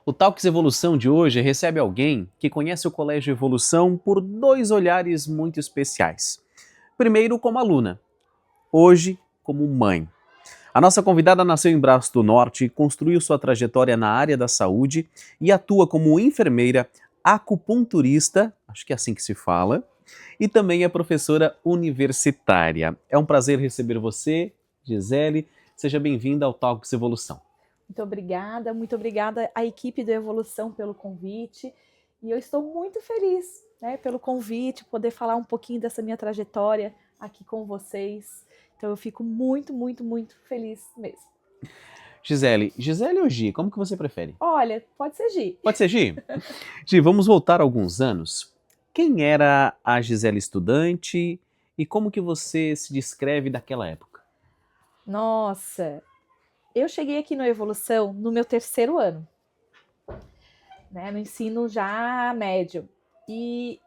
O Talks Evolução de hoje recebe alguém que conhece o Colégio Evolução por dois olhares muito especiais. Primeiro, como aluna, hoje, como mãe. A nossa convidada nasceu em Braço do Norte, construiu sua trajetória na área da saúde e atua como enfermeira, acupunturista, acho que é assim que se fala, e também é professora universitária. É um prazer receber você, Gisele. Seja bem-vinda ao Talks Evolução. Muito obrigada à equipe do Evolução pelo convite. E eu estou muito feliz, né, pelo convite, poder falar um pouquinho dessa minha trajetória aqui com vocês. Então eu fico muito feliz mesmo. Gisele ou Gi, como que você prefere? Olha, pode ser Gi. Pode ser Gi? Gi, vamos voltar alguns anos. Quem era a Gisele estudante e como que você se descreve daquela época? Nossa, eu cheguei aqui no Evolução no meu terceiro ano, né, no ensino já médio. E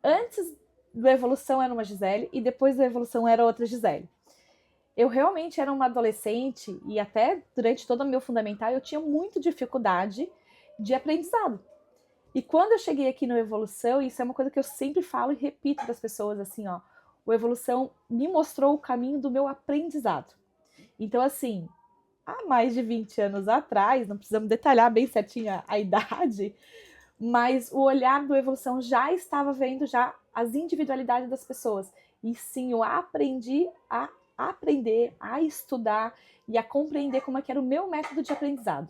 antes do Evolução era uma Gisele e depois do Evolução era outra Gisele. Eu realmente era uma adolescente e até durante todo o meu fundamental eu tinha muita dificuldade de aprendizado. E quando eu cheguei aqui no Evolução, isso é uma coisa que eu sempre falo e repito para as pessoas assim, ó, o Evolução me mostrou o caminho do meu aprendizado. Então assim, há mais de 20 anos atrás, não precisamos detalhar bem certinho a idade, mas o olhar do Evolução já estava vendo já as individualidades das pessoas. E sim, eu aprendi a aprender, a estudar e a compreender como é que era o meu método de aprendizado.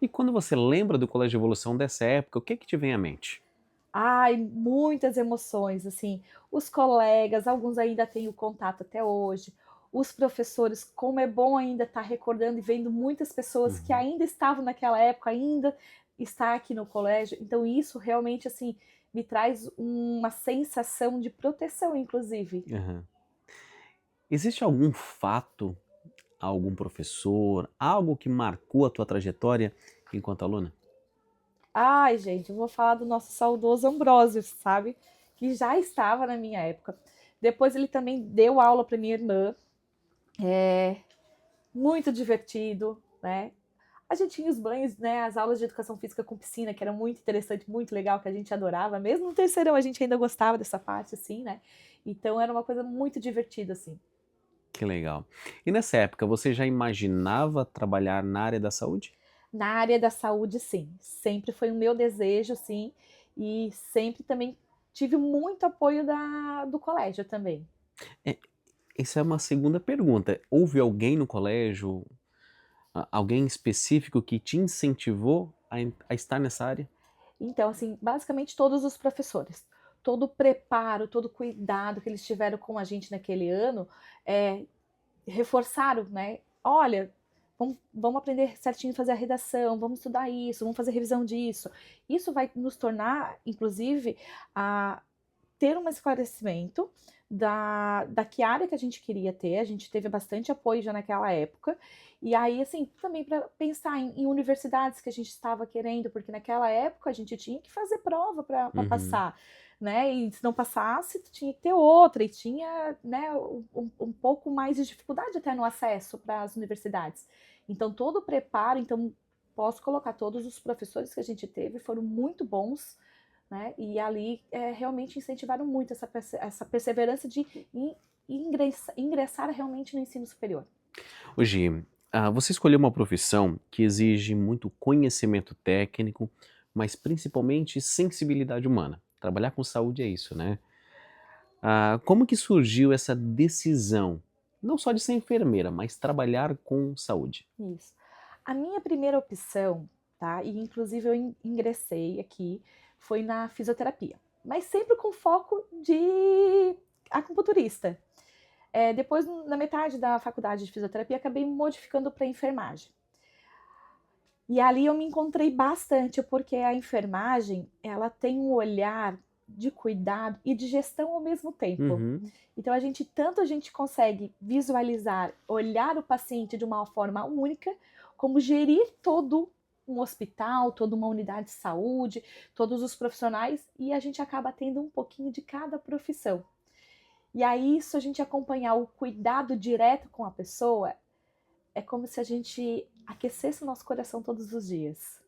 E quando você lembra do Colégio Evolução dessa época, o que que te vem à mente? Ai, muitas emoções, assim, os colegas, alguns ainda têm o contato até hoje, os professores, como é bom ainda estar recordando e vendo muitas pessoas que Uhum. ainda estavam naquela época, ainda está aqui no colégio, então isso realmente, assim, me traz uma sensação de proteção, inclusive. Aham. Existe algum fato, algum professor, algo que marcou a tua trajetória enquanto aluna? Ai, gente, eu vou falar do nosso saudoso Ambrósio, sabe? Que já estava na minha época. Depois ele também deu aula para minha irmã, muito divertido, né? A gente tinha os banhos, né? As aulas de educação física com piscina, que era muito interessante, muito legal, que a gente adorava. Mesmo no terceirão a gente ainda gostava dessa parte, assim, né? Então era uma coisa muito divertida, assim. Que legal. E nessa época, você já imaginava trabalhar na área da saúde? Na área da saúde, sim. Sempre foi o meu desejo, sim. E sempre também tive muito apoio do colégio também. É, essa é uma segunda pergunta. Houve alguém no colégio, alguém específico que te incentivou a estar nessa área? Então, assim, basicamente todos os professores. Todo o preparo, todo o cuidado que eles tiveram com a gente naquele ano, é, reforçaram, né? Olha, vamos aprender certinho a fazer a redação, vamos estudar isso, vamos fazer revisão disso. Isso vai nos tornar, inclusive, a ter um esclarecimento da que área que a gente queria ter. A gente teve bastante apoio já naquela época. E aí, assim, também para pensar em universidades que a gente estava querendo, porque naquela época a gente tinha que fazer prova para Uhum. passar, né? E se não passasse, tinha que ter outra, e tinha, né, um pouco mais de dificuldade até no acesso para as universidades. Então, todo o preparo, então, posso colocar todos os professores que a gente teve foram muito bons, né? E ali realmente incentivaram muito essa perseverança de ingressar realmente no ensino superior. Hoje, você escolheu uma profissão que exige muito conhecimento técnico, mas principalmente sensibilidade humana. Trabalhar com saúde é isso, né? Como que surgiu essa decisão, não só de ser enfermeira, mas trabalhar com saúde? Isso. A minha primeira opção, tá? E inclusive eu ingressei aqui, foi na fisioterapia, mas sempre com foco de acupunturista. Depois, na metade da faculdade de fisioterapia, acabei modificando para enfermagem. E ali eu me encontrei bastante, porque a enfermagem, ela tem um olhar de cuidado e de gestão ao mesmo tempo. Uhum. Então tanto a gente consegue visualizar, olhar o paciente de uma forma única, como gerir todo um hospital, toda uma unidade de saúde, todos os profissionais, e a gente acaba tendo um pouquinho de cada profissão. E aí isso a gente acompanhar o cuidado direto com a pessoa, é como se a gente aquecesse o nosso coração todos os dias.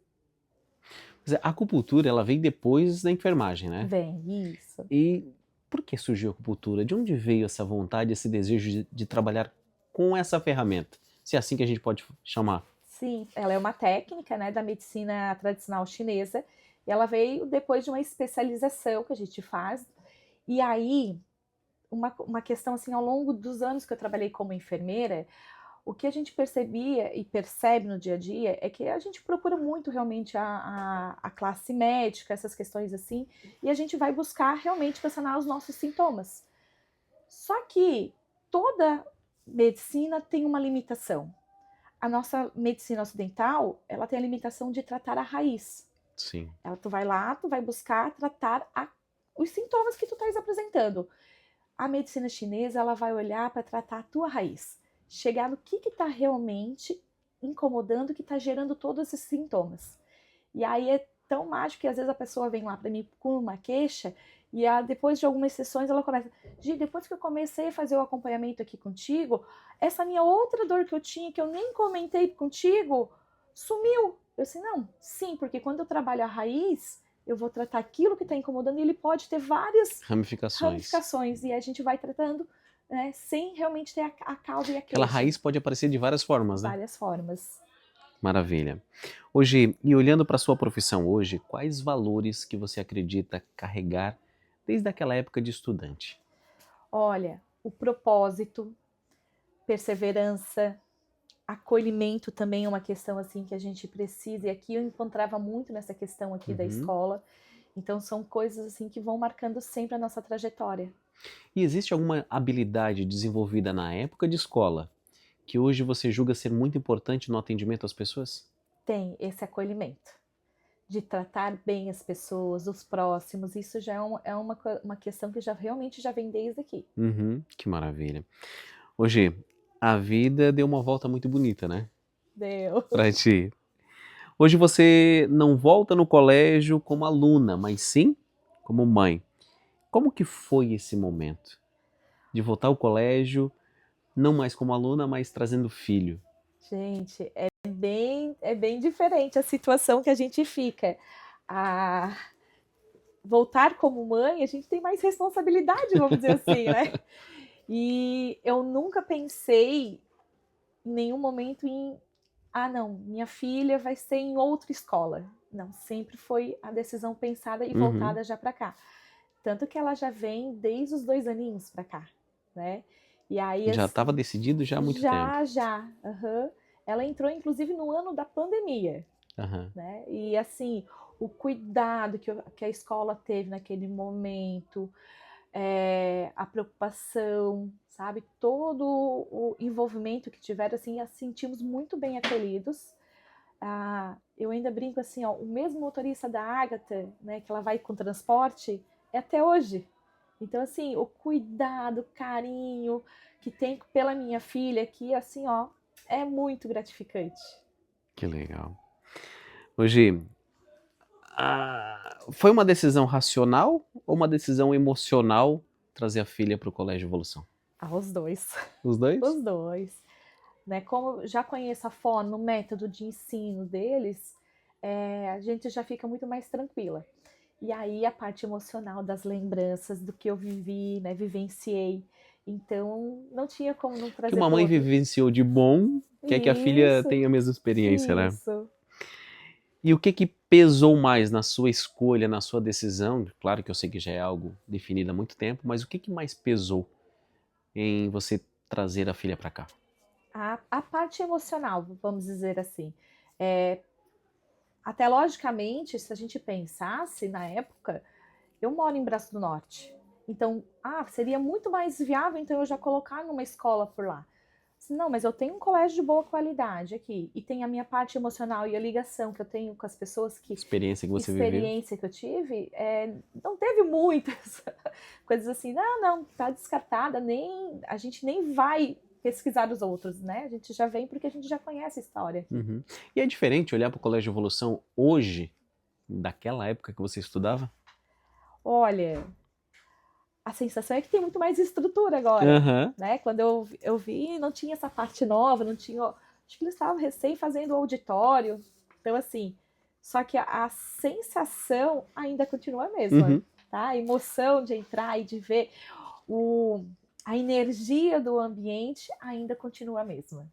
Quer dizer, a acupuntura, ela vem depois da enfermagem, né? Vem, isso. E por que surgiu a acupuntura? De onde veio essa vontade, esse desejo de trabalhar com essa ferramenta? Se é assim que a gente pode chamar. Sim, ela é uma técnica, né, da medicina tradicional chinesa, e ela veio depois de uma especialização que a gente faz. E aí, uma questão assim, ao longo dos anos que eu trabalhei como enfermeira, o que a gente percebia e percebe no dia a dia é que a gente procura muito realmente a classe médica, essas questões assim, e a gente vai buscar realmente sanar os nossos sintomas. Só que toda medicina tem uma limitação. A nossa medicina ocidental, ela tem a limitação de tratar a raiz. Sim. Tu vai lá, tu vai buscar tratar os sintomas que tu estás apresentando. A medicina chinesa, ela vai olhar para tratar a tua raiz. Chegar no que está realmente incomodando, que está gerando todos esses sintomas. E aí é tão mágico que às vezes a pessoa vem lá para mim com uma queixa e depois de algumas sessões ela começa, Gi, depois que eu comecei a fazer o acompanhamento aqui contigo, essa minha outra dor que eu tinha, que eu nem comentei contigo, sumiu. Eu disse, não, sim, porque quando eu trabalho a raiz, eu vou tratar aquilo que está incomodando e ele pode ter várias ramificações e a gente vai tratando, né, sem realmente ter a causa e a queixa. Aquela raiz pode aparecer de várias formas, né? Várias formas. Maravilha. Hoje, e olhando para a sua profissão hoje, quais valores que você acredita carregar desde aquela época de estudante? Olha, o propósito, perseverança, acolhimento também é uma questão assim que a gente precisa, e aqui eu encontrava muito nessa questão aqui da escola. Então são coisas assim que vão marcando sempre a nossa trajetória. E existe alguma habilidade desenvolvida na época de escola que hoje você julga ser muito importante no atendimento às pessoas? Tem esse acolhimento, de tratar bem as pessoas, os próximos, isso já é uma questão que já realmente já vem desde aqui. Que maravilha. Hoje, a vida deu uma volta muito bonita, né? Deu. Pra ti. Hoje você não volta no colégio como aluna, mas sim como mãe. Como que foi esse momento de voltar ao colégio, não mais como aluna, mas trazendo filho? Gente, é bem diferente a situação que a gente fica. Voltar como mãe, a gente tem mais responsabilidade, vamos dizer assim, né? E eu nunca pensei em nenhum momento não, minha filha vai ser em outra escola. Não, sempre foi a decisão pensada e voltada já para cá. Tanto que ela já vem desde os 2 aninhos para cá, né? E aí, Já estava decidido já há muito tempo. Já. Ela entrou, inclusive, no ano da pandemia. Né? E assim, o cuidado que a escola teve naquele momento, a preocupação, sabe? Todo o envolvimento que tiveram, assim, a sentimos muito bem acolhidos. Eu ainda brinco assim, ó, o mesmo motorista da Ágata, né, que ela vai com transporte, é até hoje. Então, assim, o cuidado, o carinho que tem pela minha filha aqui, assim, ó, é muito gratificante. Que legal. Hoje, foi uma decisão racional ou uma decisão emocional trazer a filha para o Colégio Evolução? Os dois. Os dois? Os dois. Né? Como eu já conheço a forma, o método de ensino deles, a gente já fica muito mais tranquila. E aí a parte emocional das lembranças, do que eu vivi, né, vivenciei. Então, não tinha como não trazer. Que uma mãe vivenciou de bom, quer que a filha tenha a mesma experiência, né? Isso. E o que pesou mais na sua escolha, na sua decisão? Claro que eu sei que já é algo definido há muito tempo, mas o que mais pesou em você trazer a filha para cá? A parte emocional, vamos dizer assim. Até logicamente, se a gente pensasse na época, eu moro em Braço do Norte. Então, seria muito mais viável então eu já colocar numa escola por lá. Não, mas eu tenho um colégio de boa qualidade aqui. E tem a minha parte emocional e a ligação que eu tenho com as pessoas que... Experiência que você viveu. Experiência que eu tive, não teve muitas coisas assim, não, tá descartada, a gente nem vai pesquisar os outros, né? A gente já vem porque a gente já conhece a história. E é diferente olhar para o Colégio Evolução hoje, daquela época que você estudava? Olha, a sensação é que tem muito mais estrutura agora, né? Quando eu vi, não tinha essa parte nova, não tinha... Acho que eles estavam recém fazendo o auditório. Então, assim, Só que a sensação ainda continua a mesma, Uhum. tá? A emoção de entrar e de ver a energia do ambiente ainda continua a mesma.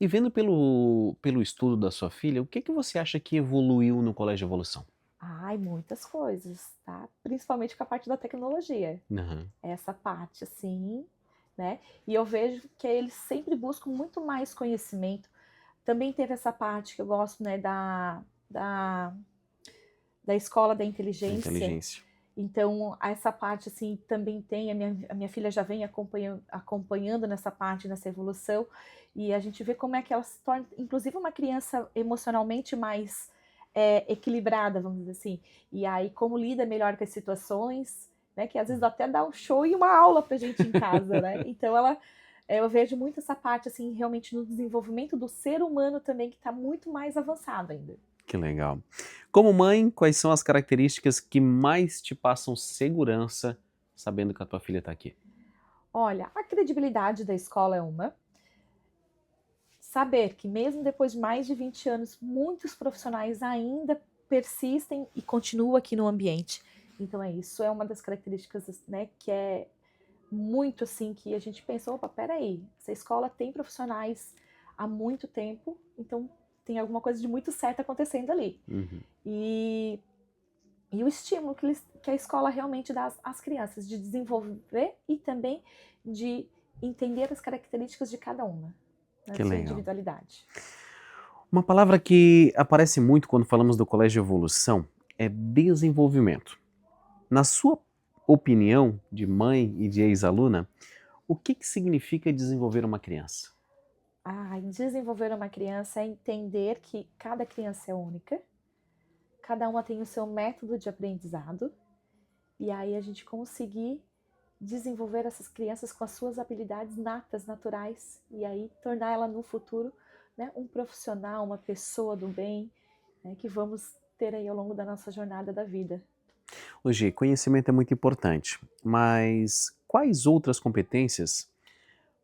E vendo pelo estudo da sua filha, o que que você acha que evoluiu no Colégio Evolução? Ai, muitas coisas, tá? Principalmente com a parte da tecnologia. Aham. Essa parte, assim, né? E eu vejo que eles sempre buscam muito mais conhecimento. Também teve essa parte que eu gosto, né, da, da escola da A inteligência. inteligência. Então, essa parte, assim, também tem, a minha filha já vem acompanhando nessa parte, nessa evolução, e a gente vê como é que ela se torna, inclusive, uma criança emocionalmente mais equilibrada, vamos dizer assim, e aí como lida melhor com as situações, né, que às vezes até dá um show e uma aula pra gente em casa, né, então eu vejo muito essa parte, assim, realmente no desenvolvimento do ser humano também, que está muito mais avançado ainda. Que legal. Como mãe, quais são as características que mais te passam segurança sabendo que a tua filha está aqui? Olha, a credibilidade da escola é uma. Saber que mesmo depois de mais de 20 anos, muitos profissionais ainda persistem e continuam aqui no ambiente. Então isso é uma das características, né, que é muito assim, que a gente pensa, opa, peraí, essa escola tem profissionais há muito tempo, então tem alguma coisa de muito certo acontecendo ali. Uhum. E, e o estímulo que a escola realmente dá às crianças de desenvolver e também de entender as características de cada uma, na Que sua legal. individualidade. Uma palavra que aparece muito quando falamos do Colégio Evolução é desenvolvimento. Na sua opinião de mãe e de ex-aluna, o que que significa desenvolver uma criança? Desenvolver uma criança é entender que cada criança é única, cada uma tem o seu método de aprendizado, e aí a gente conseguir desenvolver essas crianças com as suas habilidades natas, naturais, e aí tornar ela no futuro, né, um profissional, uma pessoa do bem, né, que vamos ter aí ao longo da nossa jornada da vida. Hoje, conhecimento é muito importante, mas quais outras competências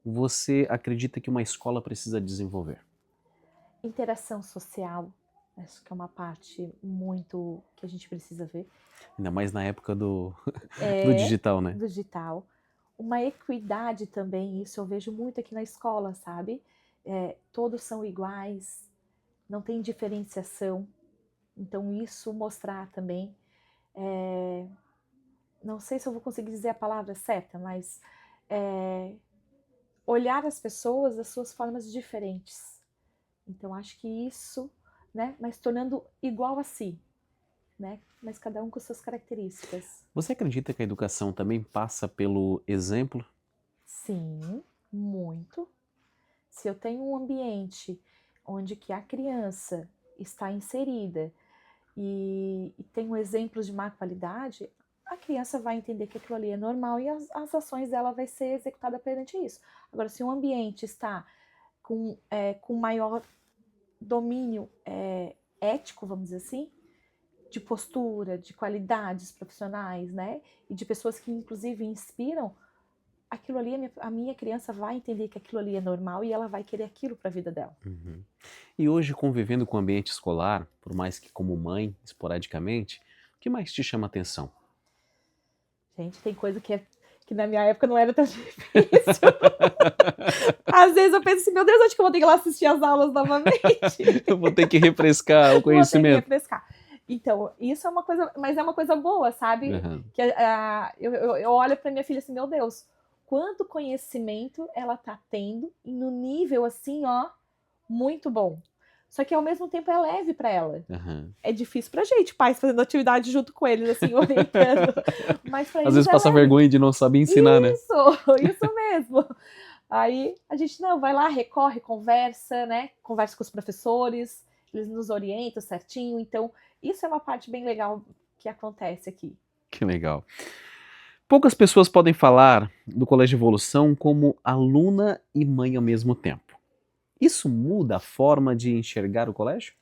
você acredita que uma escola precisa desenvolver? Interação social, acho que é uma parte muito que a gente precisa ver. Ainda mais na época do É, digital, né? do digital. Uma equidade também, isso eu vejo muito aqui na escola, sabe? Todos são iguais, não tem diferenciação. Então, isso mostrar também. Não sei se eu vou conseguir dizer a palavra certa, mas olhar as pessoas das suas formas diferentes. Então, acho que isso, né? Mas tornando igual a si, né? Mas cada um com suas características. Você acredita que a educação também passa pelo exemplo? Sim, muito. Se eu tenho um ambiente onde que a criança está inserida e tem exemplos de má qualidade, a criança vai entender que aquilo ali é normal e as ações dela vai ser executada perante isso. Agora, se o ambiente está com maior domínio ético, vamos dizer assim, de postura, de qualidades profissionais, né, e de pessoas que inclusive inspiram, aquilo ali, a minha criança vai entender que aquilo ali é normal e ela vai querer aquilo para a vida dela. Uhum. E hoje, convivendo com o ambiente escolar, por mais que como mãe, esporadicamente, o que mais te chama atenção? Gente, tem coisa que na minha época não era tão difícil. Às vezes eu penso assim, meu Deus, acho que eu vou ter que ir lá assistir as aulas novamente. Eu vou ter que refrescar o Vou ter que conhecimento. refrescar. Então, isso é uma coisa, mas é uma coisa boa, sabe? Uhum. Que eu olho para minha filha assim, meu Deus, quanto conhecimento ela tá tendo e no nível assim, ó, muito bom. Só que ao mesmo tempo é leve para ela. Uhum. É difícil pra gente, pais fazendo atividade junto com eles, assim, orientando. Mas pra Às eles vezes é passa leve. vergonha de não saber ensinar, né? Isso mesmo. Aí a gente não vai lá, recorre, conversa, né? Conversa com os professores, eles nos orientam certinho. Então, isso é uma parte bem legal que acontece aqui. Que legal. Poucas pessoas podem falar do Colégio Evolução como aluna e mãe ao mesmo tempo. Isso muda a forma de enxergar o colégio?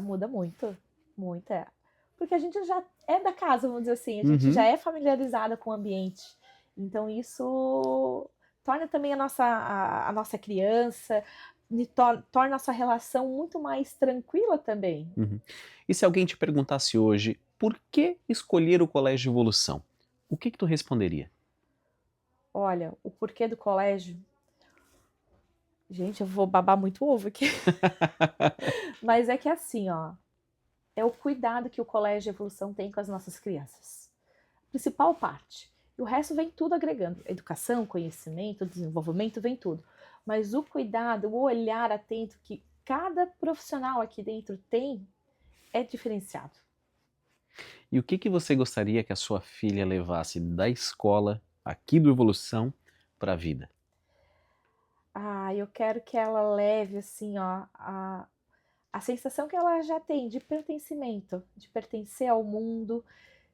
Muda muito, muito. Porque a gente já é da casa, vamos dizer assim, a gente já Uhum. é familiarizada com o ambiente. Então isso torna também a nossa criança, torna a sua relação muito mais tranquila também. Uhum. E se alguém te perguntasse hoje, por que escolher o Colégio Evolução? O que tu responderia? Olha, o porquê do colégio. Gente, eu vou babar muito ovo aqui. Mas é que assim, ó, é o cuidado que o Colégio Evolução tem com as nossas crianças. Principal parte. E o resto vem tudo agregando. Educação, conhecimento, desenvolvimento, vem tudo. Mas o cuidado, o olhar atento que cada profissional aqui dentro tem é diferenciado. E o que você gostaria que a sua filha levasse da escola, aqui do Evolução, para a vida? Eu quero que ela leve, assim, ó, a sensação que ela já tem de pertencimento, de pertencer ao mundo,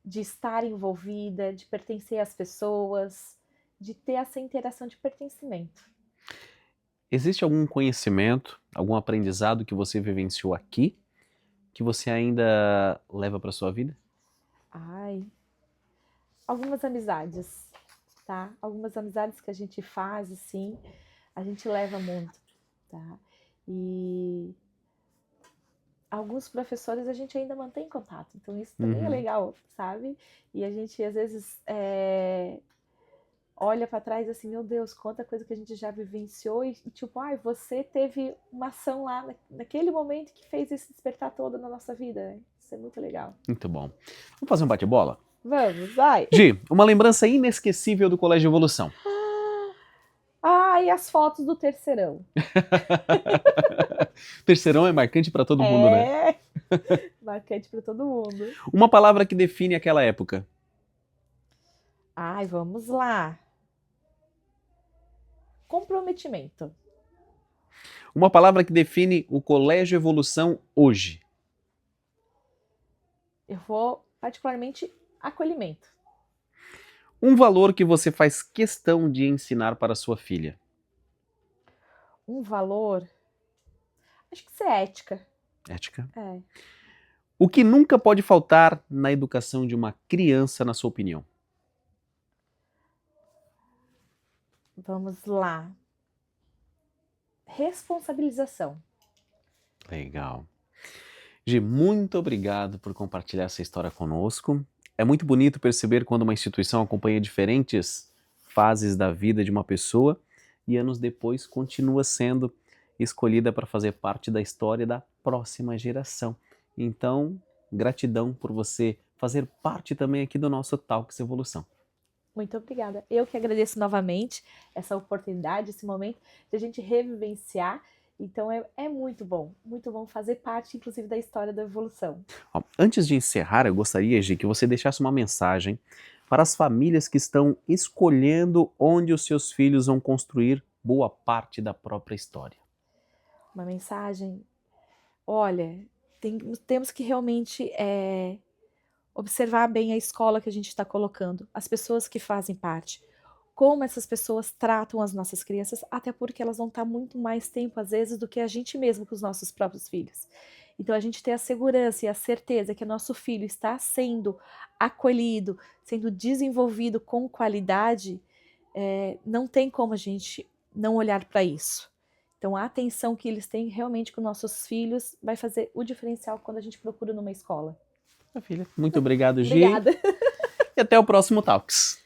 de estar envolvida, de pertencer às pessoas, de ter essa interação de pertencimento. Existe algum conhecimento, algum aprendizado que você vivenciou aqui, que você ainda leva para sua vida? Ai, algumas amizades, tá? Algumas amizades que a gente faz, assim, a gente leva muito, tá? E alguns professores a gente ainda mantém contato, então isso também é legal, sabe? E a gente às vezes olha para trás assim, meu Deus, quanta coisa que a gente já vivenciou e tipo, você teve uma ação lá naquele momento que fez esse despertar todo na nossa vida. Isso é muito legal. Muito bom. Vamos fazer um bate-bola? Vamos, vai! Gi, uma lembrança inesquecível do Colégio Evolução. E as fotos do terceirão. Terceirão é marcante para todo mundo, né? Marcante para todo mundo. Uma palavra que define aquela época. Vamos lá. Comprometimento. Uma palavra que define o Colégio Evolução hoje. Eu vou particularmente acolhimento. Um valor que você faz questão de ensinar para sua filha. Um valor, acho que isso é ética. Ética. É. O que nunca pode faltar na educação de uma criança, na sua opinião? Vamos lá. Responsabilização. Legal. Gi, muito obrigado por compartilhar essa história conosco. É muito bonito perceber quando uma instituição acompanha diferentes fases da vida de uma pessoa e anos depois continua sendo escolhida para fazer parte da história da próxima geração. Então, gratidão por você fazer parte também aqui do nosso Talks Evolução. Muito obrigada. Eu que agradeço novamente essa oportunidade, esse momento de a gente revivenciar. Então é muito bom fazer parte, inclusive, da história da evolução. Antes de encerrar, eu gostaria, Gi, que você deixasse uma mensagem para as famílias que estão escolhendo onde os seus filhos vão construir boa parte da própria história. Uma mensagem, olha, temos que realmente observar bem a escola que a gente está colocando, as pessoas que fazem parte, como essas pessoas tratam as nossas crianças, até porque elas vão estar muito mais tempo, às vezes, do que a gente mesmo com os nossos próprios filhos. Então, a gente ter a segurança e a certeza que o nosso filho está sendo acolhido, sendo desenvolvido com qualidade, não tem como a gente não olhar para isso. Então, a atenção que eles têm realmente com nossos filhos vai fazer o diferencial quando a gente procura numa escola. Maravilha. Muito obrigado, Gi. Obrigada. E até o próximo Talks.